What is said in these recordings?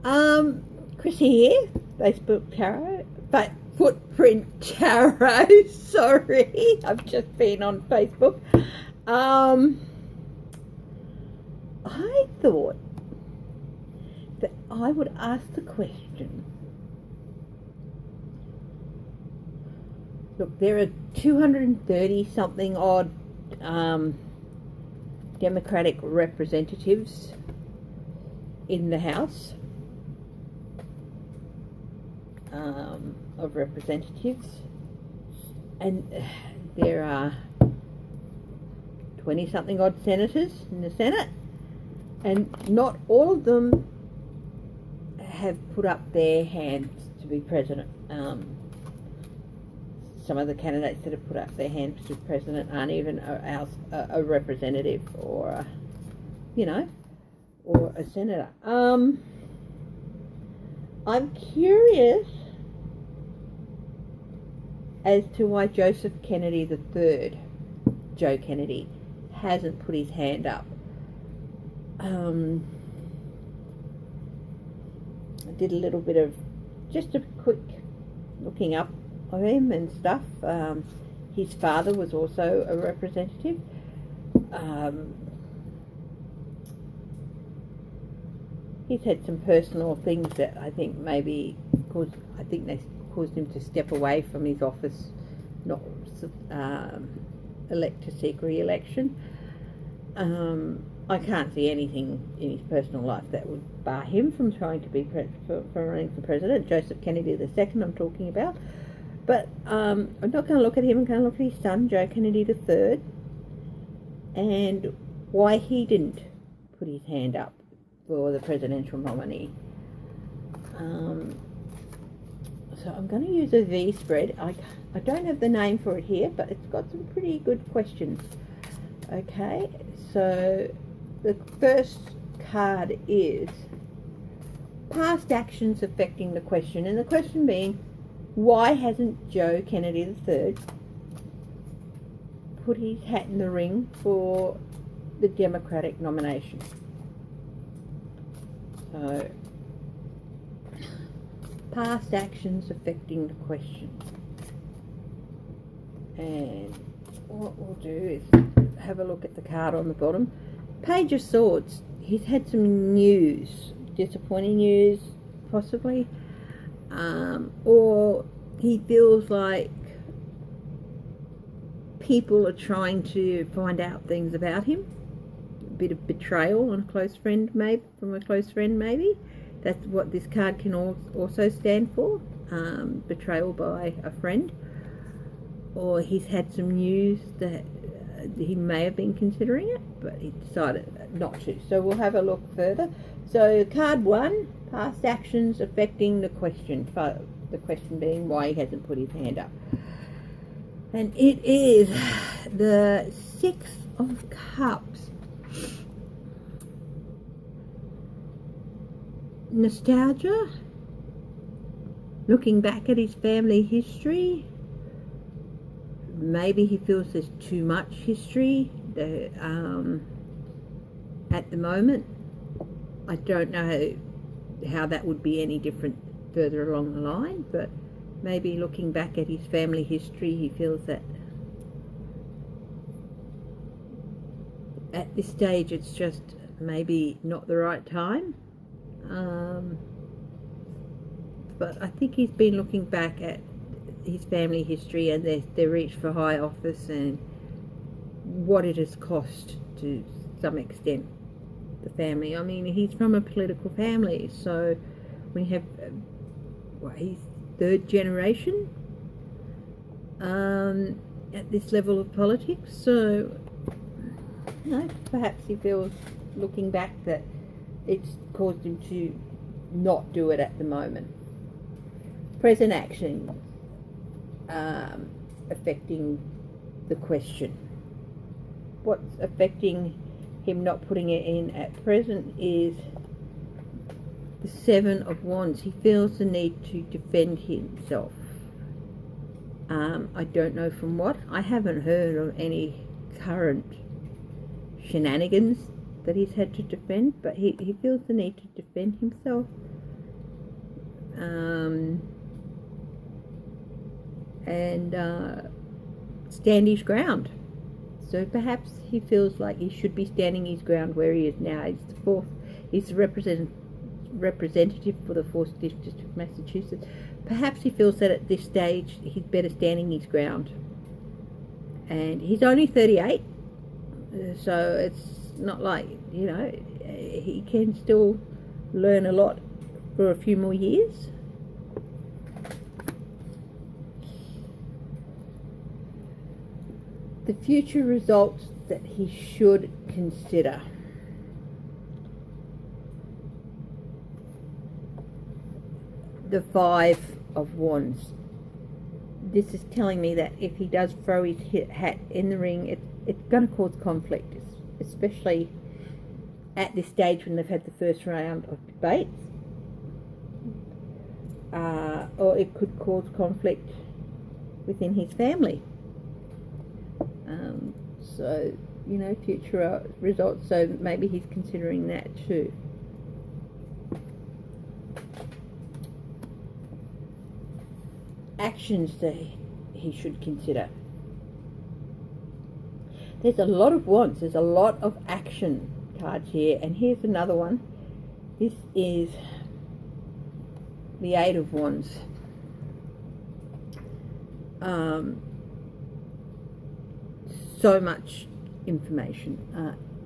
Chrissy here, Facebook Tarot, but Footprint Tarot. Sorry, I've just been on Facebook. I thought that I would ask the question. Look, there are 230 something odd Democratic representatives in the House of Representatives, and there are 20 something odd senators in the Senate, and not all of them have put up their hands to be president. Some of the candidates that have put up their hands to be president aren't even a representative or or a senator. I'm curious as to why Joseph Kennedy III, Joe Kennedy, hasn't put his hand up. I did a little bit of just a quick looking up of him and stuff. His father was also a representative. He's had some personal things that I think maybe they caused him to step away from his office, not elect to seek re-election. I can't see anything in his personal life that would bar him from trying to be from running for president. Joseph Kennedy II, I'm talking about. But I'm not going to look at him. I'm going to look at his son, Joe Kennedy III, and why he didn't put his hand up for the presidential nominee. So I'm going to use a V spread. I don't have the name for it here, but it's got some pretty good questions. Okay, so the first card is past actions affecting the question, and the question being, why hasn't Joe Kennedy III put his hat in the ring for the Democratic nomination? So, past actions affecting the question. And what we'll do is have a look at the card on the bottom. Page of Swords. He's had some news, disappointing news, possibly. Or he feels like people are trying to find out things about him. A bit of betrayal on a close friend, maybe from a close friend, maybe. That's what this card can also stand for. Betrayal by a friend. Or he's had some news that he may have been considering it, but he decided not to. So we'll have a look further. So card 1, past actions affecting the question. The question being why he hasn't put his hand up. And it is the 6 of Cups. Nostalgia. Looking back at his family history. Maybe he feels there's too much history at the moment. I don't know how that would be any different further along the line, but maybe looking back at his family history, he feels that at this stage it's just maybe not the right time. But I think he's been looking back at his family history and their reach for high office and what it has cost to some extent the family. I mean, he's from a political family, so we have he's third generation at this level of politics, so perhaps he feels looking back that it's caused him to not do it at the moment. Present action affecting the question. What's affecting him not putting it in at present is the 7 of Wands. He feels the need to defend himself. I don't know from what. I haven't heard of any current shenanigans that he's had to defend, but he feels the need to defend himself. and stand his ground. So perhaps he feels like he should be standing his ground where he is now. He's the representative for the 4th District of Massachusetts. Perhaps he feels that at this stage he's better standing his ground. And he's only 38, so it's not like, he can still learn a lot for a few more years. The future results that he should consider. The 5 of Wands. This is telling me that if he does throw his hat in the ring, it's going to cause conflict, especially at this stage when they've had the first round of debates. Or it could cause conflict within his family. So, future results, so maybe he's considering that too. Actions that he should consider. There's a lot of wants, there's a lot of action cards here, and here's another one. This is the 8 of Wands. So much information,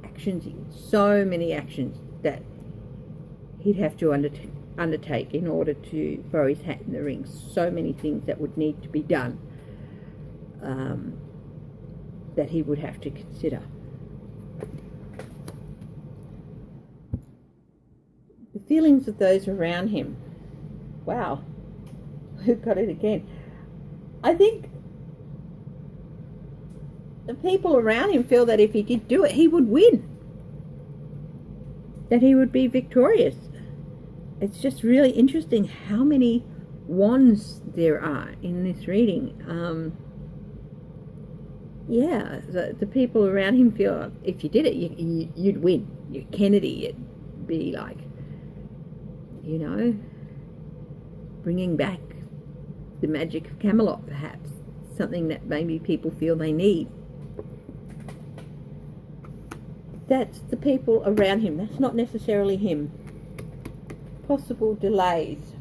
actions, so many actions that he'd have to undertake in order to throw his hat in the ring. So many things that would need to be done, that he would have to consider. The feelings of those around him. Wow, who got it again? I think the people around him feel that if he did do it, he would win, that he would be victorious. It's just really interesting how many wands there are in this reading. The people around him feel if you did it, you'd win. You're Kennedy. It'd be like, bringing back the magic of Camelot, perhaps. Something that maybe people feel they need. That's the people around him. That's not necessarily him. Possible delays.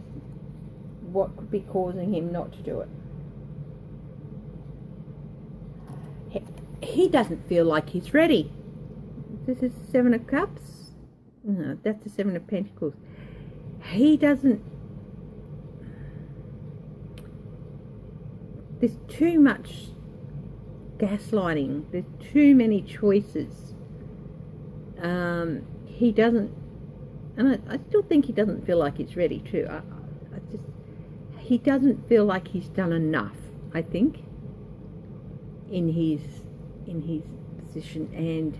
What could be causing him not to do it? He doesn't feel like he's ready. This is 7 of Cups. No, that's the 7 of Pentacles. He doesn't. There's too much gaslighting. There's too many choices. He doesn't, and I still think he doesn't feel like he's ready too. He doesn't feel like he's done enough, I think, in his position, and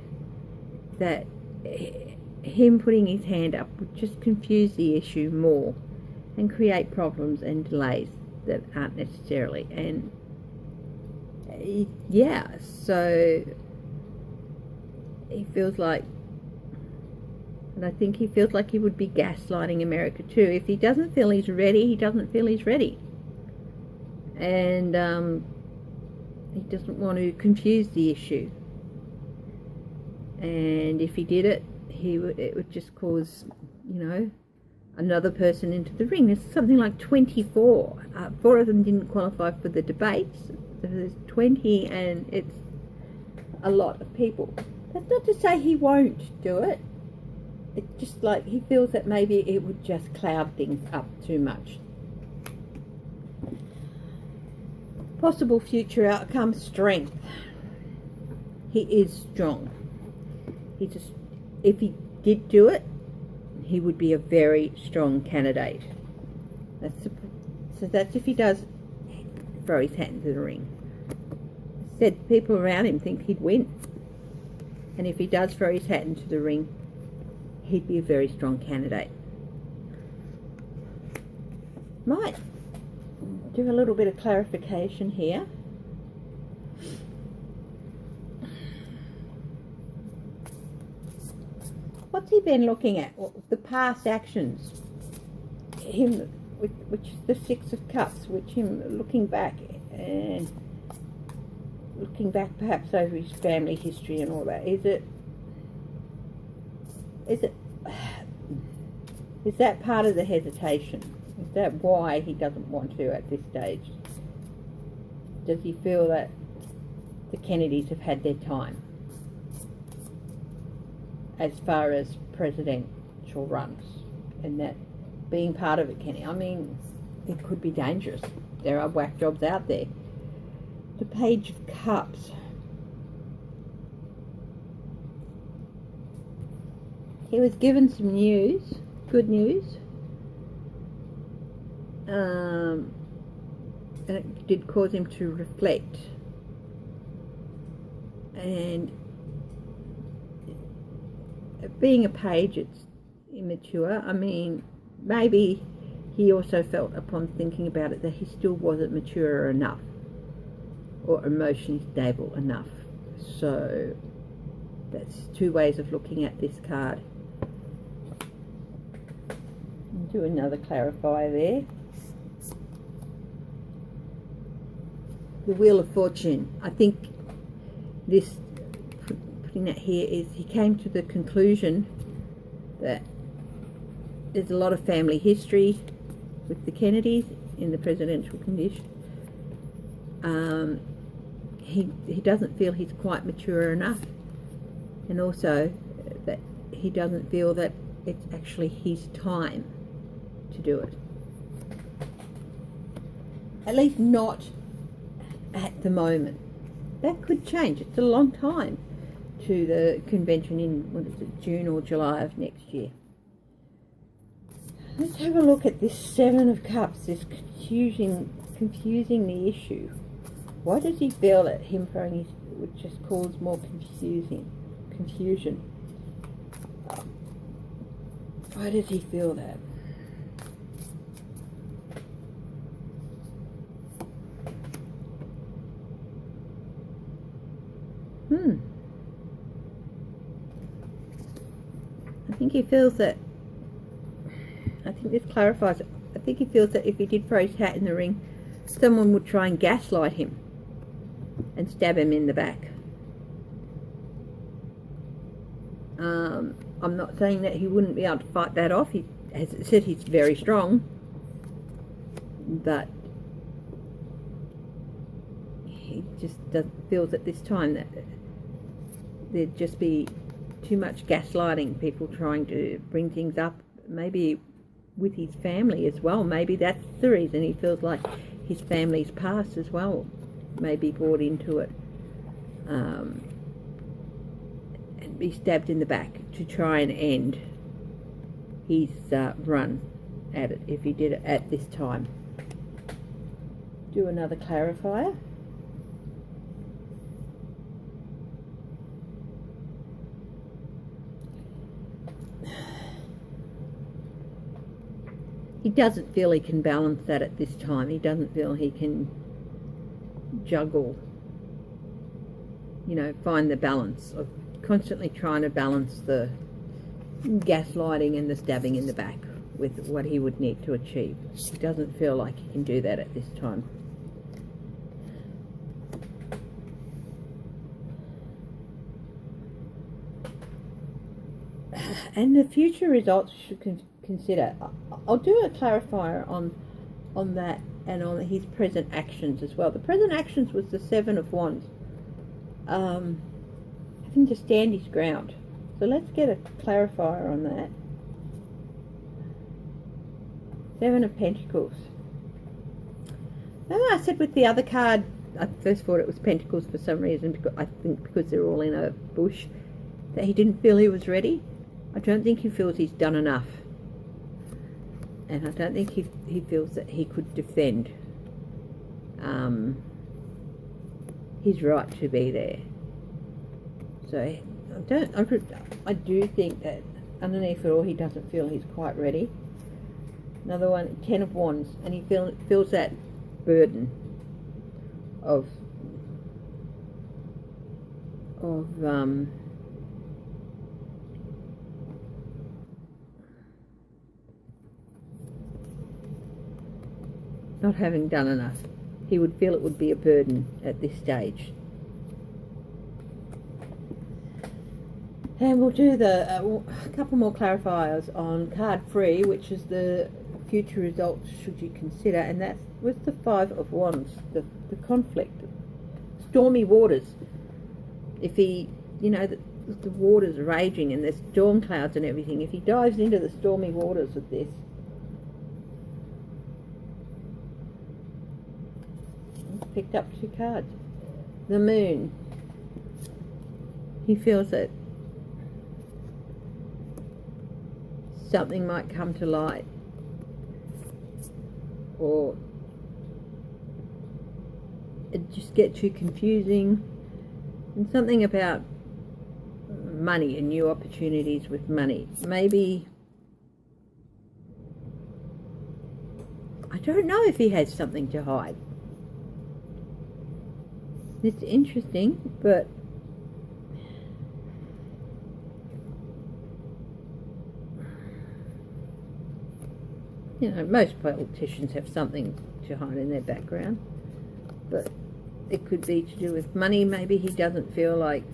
that him putting his hand up would just confuse the issue more and create problems and delays that aren't necessarily. And so he feels like, and I think he feels like he would be gaslighting America too. If he doesn't feel he's ready, he doesn't feel he's ready. And he doesn't want to confuse the issue. And if he did it, it would just cause, another person into the ring. There's something like 24. 4 of them didn't qualify for the debates. So there's 20, and it's a lot of people. That's not to say he won't do it. It's just like he feels that maybe it would just cloud things up too much. Possible future outcome, strength. He is strong. If he did do it, he would be a very strong candidate. So that's if he does throw his hat into the ring. Said people around him think he'd win. And if he does throw his hat into the ring, he'd be a very strong candidate. Might do a little bit of clarification here. What's he been looking at? The past actions. Him which is the Six of Cups, which him looking back perhaps over his family history and all that. Is that part of the hesitation? Is that why he doesn't want to at this stage? Does he feel that the Kennedys have had their time as far as presidential runs, and that being part of it I mean, it could be dangerous. There are whack jobs out there. The Page of Cups. He was given some news, good news, and it did cause him to reflect. And being a page, it's immature. I mean, maybe he also felt upon thinking about it that he still wasn't mature enough or emotionally stable enough. So that's two ways of looking at this card. Do another clarifier there. The Wheel of Fortune. I think this, putting that here, is he came to the conclusion that there's a lot of family history with the Kennedys in the presidential condition. He doesn't feel he's quite mature enough, and also that he doesn't feel that it's actually his time to do it. At least not at the moment. That could change. It's a long time to the convention in, what is it, June or July of next year. Let's have a look at this Seven of Cups, this confusing the issue. Why does he feel that him throwing his would just cause more confusion? Why does he feel that? I think he feels that, I think this clarifies it. I think he feels that if he did throw his hat in the ring, someone would try and gaslight him and stab him in the back. I'm not saying that he wouldn't be able to fight that off. He, as I said, he's very strong, but he just feels at this time that there'd just be too much gaslighting, people trying to bring things up, maybe with his family as well. Maybe that's the reason he feels like his family's past as well may be brought into it, and be stabbed in the back to try and end his run at it if he did it at this time. Do another clarifier. He doesn't feel he can balance that at this time. He doesn't feel he can juggle, find the balance of constantly trying to balance the gaslighting and the stabbing in the back with what he would need to achieve. He doesn't feel like he can do that at this time. And the future results should consider. I'll do a clarifier on that and on his present actions as well. The present actions was the Seven of Wands. Having to stand his ground. So let's get a clarifier on that. Seven of Pentacles. Remember I said with the other card, I first thought it was Pentacles for some reason, because they're all in a bush, that he didn't feel he was ready. I don't think he feels he's done enough. And I don't think he feels that he could defend his right to be there. So I do think that underneath it all, he doesn't feel he's quite ready. Another one, Ten of Wands, and he feels that burden of not having done enough. He would feel it would be a burden at this stage. And we'll do a couple more clarifiers on card 3, which is the future results should you consider, and that's with the 5 of Wands, the conflict, stormy waters. If he, the waters are raging and there's storm clouds and everything, if he dives into the stormy waters of this, picked up 2 cards. The Moon. He feels that something might come to light, or it just gets too confusing, and something about money and new opportunities with money. Maybe, I don't know if he has something to hide. It's interesting, but most politicians have something to hide in their background, but it could be to do with money. Maybe he doesn't feel like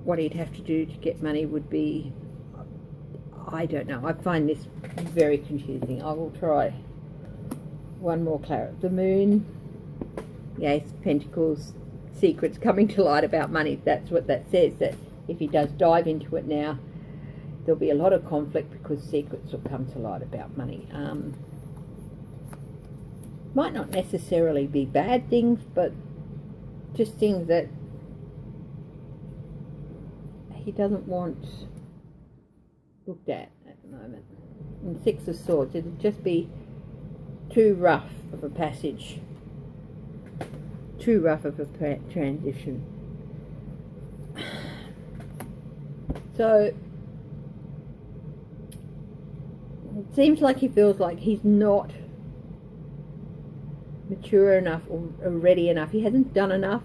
what he'd have to do to get money would be, I don't know. I find this very confusing. I will try one more clarity. The Moon, Ace of Pentacles, secrets coming to light about money. That's what that says, that if he does dive into it now, there'll be a lot of conflict because secrets will come to light about money. Might not necessarily be bad things, but just things that he doesn't want looked at the moment. And 6 of Swords, it'd just be too rough of a passage, too rough of a transition. So it seems like he feels like he's not mature enough or ready enough. He hasn't done enough.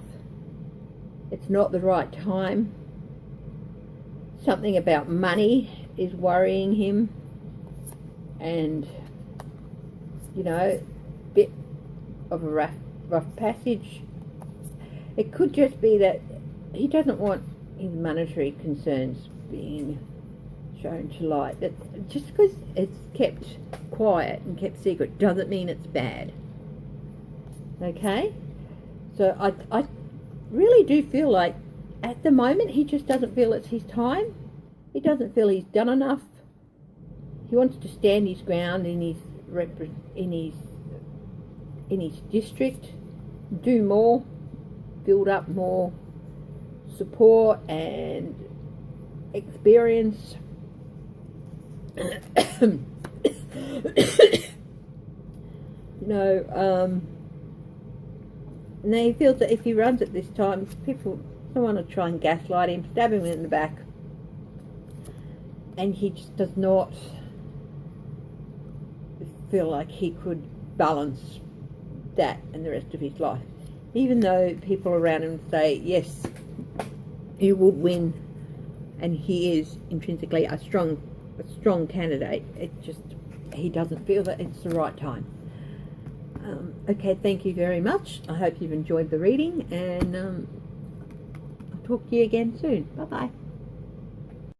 It's not the right time. Something about money is worrying him, and bit of a rough passage. It could just be that he doesn't want his monetary concerns being shown to light. That just because it's kept quiet and kept secret doesn't mean it's bad. Okay, so I really do feel like at the moment he just doesn't feel it's his time. He doesn't feel he's done enough. He wants to stand his ground in his district, do more, build up more support and experience. And then he feels that if he runs at this time, someone will try and gaslight him, stab him in the back, and he just does not feel like he could balance that and the rest of his life. Even though people around him say, yes, he would win, and he is intrinsically a strong candidate, he doesn't feel that it's the right time. Okay, thank you very much. I hope you've enjoyed the reading, and I'll talk to you again soon. Bye-bye.